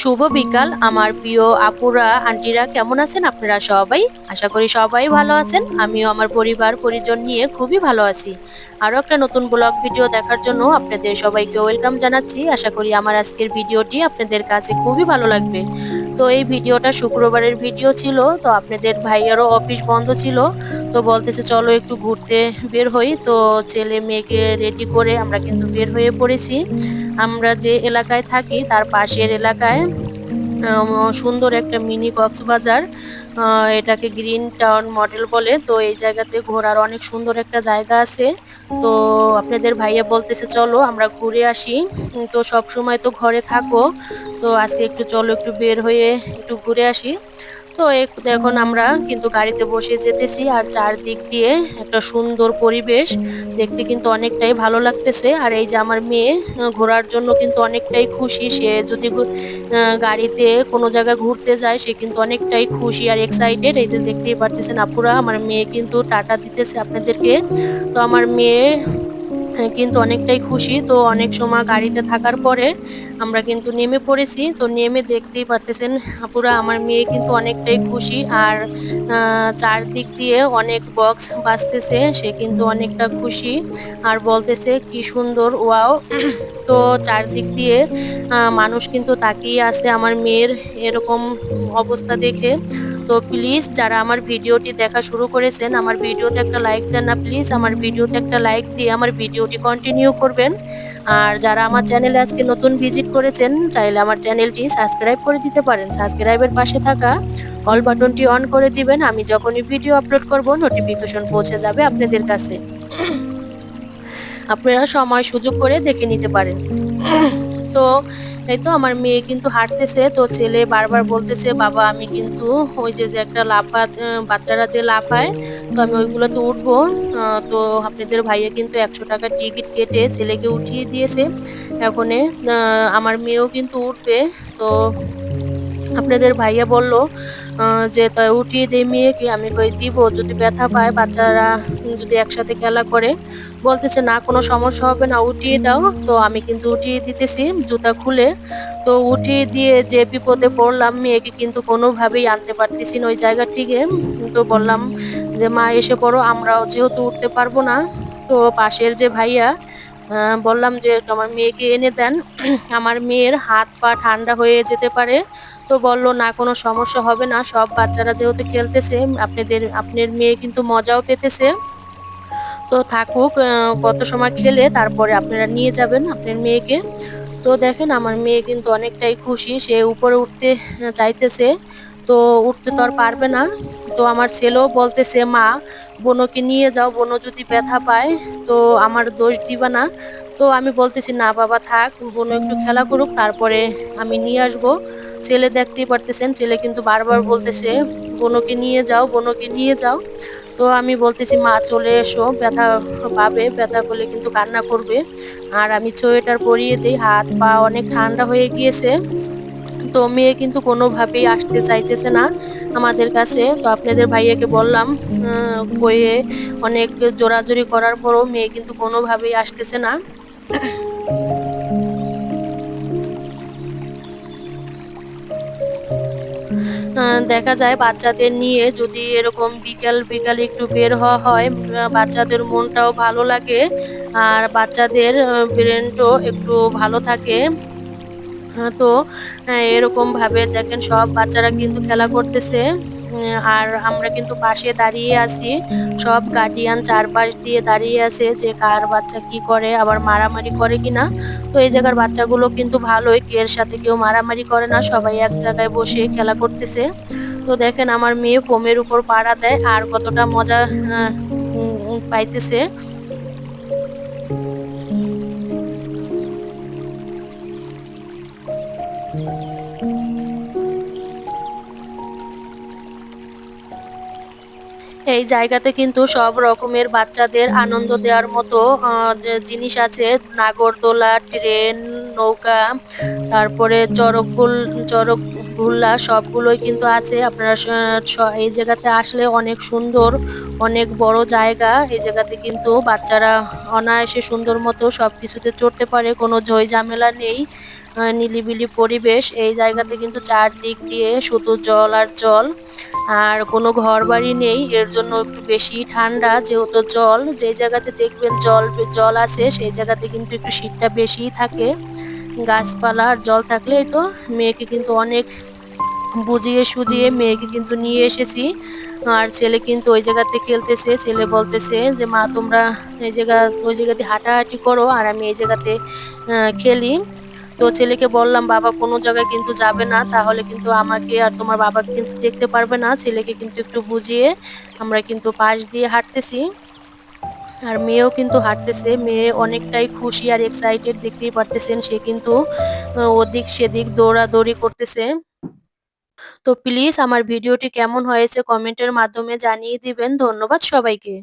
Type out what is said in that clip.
শুভ বিকাল আমার প্রিয় আপুরা আন্টিরা, কেমন আছেন আপনারা সবাই? আশা করি সবাই ভালো আছেন। আমিও আমার পরিবার পরিজন নিয়ে খুবই ভালো আছি। আরো একটা নতুন ব্লগ ভিডিও দেখার জন্য আপনাদের সবাইকে ওয়েলকাম জানাচ্ছি। আশা করি আমার আজকের ভিডিওটি আপনাদের কাছে খুবই ভালো লাগবে। তো এই ভিডিওটা শুক্রবারের ভিডিও ছিল, তো আপনাদের ভাইয়ারও অফিস বন্ধ ছিল, তো বলতেছে চলো একটু ঘুরতে বের হই। তো ছেলে মেয়েকে রেডি করে আমরা কিন্তু বের হয়ে পড়েছি। আমরা যে এলাকায় থাকি তার পাশের এলাকায় সুন্দর একটা মিনি কক্সবাজার, এটাকে গ্রিন টাউন মডেল বলে। তো এই জায়গাতে ঘোরার অনেক সুন্দর একটা জায়গা আছে। তো আপনাদের ভাইয়া বলতেছে চলো আমরা ঘুরে আসি। তো সব সময় তো ঘরে থাকো, তো আজকে একটু চলো একটু বের হয়ে একটু ঘুরে আসি। তো এখন আমরা কিন্তু গাড়িতে বসে যেতেছি, আর চারদিক দিয়ে একটা সুন্দর পরিবেশ দেখতে কিন্তু অনেকটাই ভালো লাগতেছে। আর এই যে আমার মেয়ে ঘোরার জন্য কিন্তু অনেকটাই খুশি। সে যদি গাড়িতে কোনো জায়গায় ঘুরতে যায় সে কিন্তু অনেকটাই খুশি আর এক্সাইটেড। এই যে দেখতেই পারতেছেন আপুরা, আমার মেয়ে কিন্তু টাটা দিতেছে আপনাদেরকে। তো আমার মেয়ে কিন্তু অনেকটাই খুশি। তো অনেক সময় গাড়িতে থাকার পরে আমরা কিন্তু নেমে পড়েছি। তো নেমে দেখতেই পারতেছেন আপুরা, আমার মেয়ে কিন্তু অনেকটাই খুশি। আর চারদিক দিয়ে অনেক বক্স বাজতেছে, সে কিন্তু অনেকটা খুশি আর বলতেছে কি সুন্দর ওয়াও। তো চারদিক দিয়ে মানুষ কিন্তু তাকিয়ে আছে আমার মেয়ের এরকম অবস্থা দেখে। তো প্লিজ যারা আমার ভিডিওটি দেখা শুরু করেছেন, আমার ভিডিওতে একটা লাইক দেন না প্লিজ। আমার ভিডিওতে একটা লাইক দিয়ে আমার ভিডিওটি কন্টিনিউ করবেন। আর যারা আমার চ্যানেলে আজকে নতুন ভিজিট করেছেন, চাইলে আমার চ্যানেলটি সাবস্ক্রাইব করে দিতে পারেন। সাবস্ক্রাইবের পাশে থাকা অল বাটনটি অন করে দিবেন। আমি যখনই ভিডিও আপলোড করব নোটিফিকেশন পৌঁছে যাবে আপনাদের কাছে। আপনারা সময় সুযোগ করে দেখে নিতে পারেন। তো এই তো আমার মেয়ে কিন্তু হাঁটতেছে, তো ছেলে বারবার বলতেছে বাবা আমি কিন্তু ওই যে যে একটা বাচ্চারা যে লাফায়, তো আমি ওইগুলোতে উঠবো। তো আপনাদের ভাইয়া কিন্তু 100 টাকা টিকিট কেটে ছেলেকে উঠিয়ে দিয়েছে। এখন আমার মেয়েও কিন্তু উঠবে। তো আপনাদের ভাইয়া বলল যে তাই উঠিয়ে দেই মেয়েকে। আমি কই দিব, যদি ব্যথা পায় বাচ্চারা যদি একসাথে খেলা করে। বলতেছে না কোনো সমস্যা হবে না, উঠিয়ে দাও। তো আমি কিন্তু উঠিয়ে দিতেছি জুতা খুলে। তো উঠিয়ে দিয়ে যে বিপদে পড়লাম, মেয়েকে কিন্তু কোনোভাবেই আনতে পারতেছি না ওই জায়গা থেকে। তো বললাম যে মা এসে পড়ো, আমরাও যেহেতু উঠতে পারবো না। তো পাশের যে ভাইয়া বললাম যে আমার মেয়েকে এনে দেন, আমার মেয়ের হাত পা ঠান্ডা হয়ে যেতে পারে। তো বললো না কোনো সমস্যা হবে না, সব বাচ্চারা যেহেতু খেলতেছে আপনার মেয়ে কিন্তু মজাও পেতেছে। তো থাকুক, কত সময় খেলে তারপরে আপনারা নিয়ে যাবেন আপনার মেয়েকে। তো দেখেন আমার মেয়ে কিন্তু অনেকটাই খুশি, সে উপরে উঠতে চাইতেছে। তো উঠতে তো আর পারবে না। তো আমার ছেলেও বলতেছে মা বোনকে নিয়ে যাও, বোনও যদি ব্যথা পায় তো আমার দোষ দিবা না। তো আমি বলতেছি না বাবা থাক, বোনও একটু খেলা করুক তারপরে আমি নিয়ে আসবো। ছেলে দেখতেই পারতেছেন, ছেলে কিন্তু বারবার বলতেছে বোনকে নিয়ে যাও, বোনকে নিয়ে যাও। তো আমি বলতেছি মা চলে এসো, ব্যথা পাবে, ব্যথা পেলে কিন্তু কান্না করবে। আর আমি সোয়েটার পরিয়ে দিই, হাত পা অনেক ঠান্ডা হয়ে গিয়েছে। তো মেয়ে কিন্তু কোনোভাবেই আসতে চাইতেছে না আমাদের কাছে। তো আপনাদের ভাইয়াকে বললাম, কয়ে অনেক জোরাজুরি করার পরও মেয়ে কিন্তু কোনোভাবেই আসতেছে না। দেখা যায় বাচ্চাদের নিয়ে যদি এরকম বিকাল বিকাল একটু বের হওয়া হয়, বাচ্চাদের মনটাও ভালো লাগে আর বাচ্চাদের ব্রেনটাও একটু ভালো থাকে। তো এরকম ভাবে দেখেন সব বাচ্চারা কিন্তু খেলা করতেছে। আর আমরা কিন্তু পাশে দাঁড়িয়ে আছি, সব গার্ডিয়ান চারপাশ দিয়ে দাঁড়িয়ে আছে যে কার বাচ্চা কি করে, আবার মারামারি করে কিনা। তো এই জায়গার বাচ্চাগুলো কিন্তু ভালোই, এর সাথে কেউ মারামারি করে না, সবাই এক জায়গায় বসে খেলা করতেছে। তো দেখেন আমার মেয়ে ফোমের উপর পাড়া দেয় আর কতটা মজা পাইতেছে। এই জায়গাতে কিন্তু সব রকমের বাচ্চাদের আনন্দ দেওয়ার মতো যে জিনিস আছে। নাগরদোলা, ট্রেন, নৌকা, তারপরে চড়ক ঘুল্লা সবগুলোই কিন্তু আছে। আপনারা এই জায়গাতে আসলে অনেক সুন্দর, অনেক বড় জায়গা। এই জায়গাতে কিন্তু বাচ্চারা অনায়াসে সুন্দর মতো সবকিছুতে চড়তে পারে, কোনো ঝই ঝামেলা নেই। নিলিবিলি পরিবেশ। এই জায়গাতে কিন্তু চারদিক দিয়ে শুধু জল আর জল। আর কোনো ঘরবাড়ি নেই। এর জন্য একটু বেশিই ঠান্ডা। যেহেতু জল, যেই জায়গাতে দেখবেন জল আছে সেই জায়গাতে কিন্তু একটু শীতটা বেশিই থাকে। গাছপালা আর জল থাকলেই তো। মেয়েকে কিন্তু অনেক বুঝিয়ে সুঝিয়ে মেয়েকে কিন্তু নিয়ে এসেছি। আর ছেলে কিন্তু ওই জায়গাতে খেলতেছে। ছেলে বলতেছে যে, "মা তোমরা ওই জায়গাতে হাঁটাহাঁটি করো আর আমি এই জায়গাতে খেলি।" তো ছেলেকে বললাম, "বাবা কোনো জায়গায় কিন্তু যাবে না। তাহলে কিন্তু আমাকে আর তোমার বাবাকে কিন্তু দেখতে পারবে না।" ছেলেকে কিন্তু একটু বুঝিয়ে আমরা কিন্তু পাশ দিয়ে হাঁটতেছি। আর মেয়েও কিন্তু হাঁটতেছে। মেয়ে অনেকটাই খুশি আর এক্সাইটেড, দেখতেই পারতেছেন। সে কিন্তু ওদিক সেদিক দৌড়াদৌড়ি করতেছে। তো প্লিজ আমার ভিডিওটি কেমন হয়েছে কমেন্টের মাধ্যমে জানিয়ে দিবেন। ধন্যবাদ সবাইকে।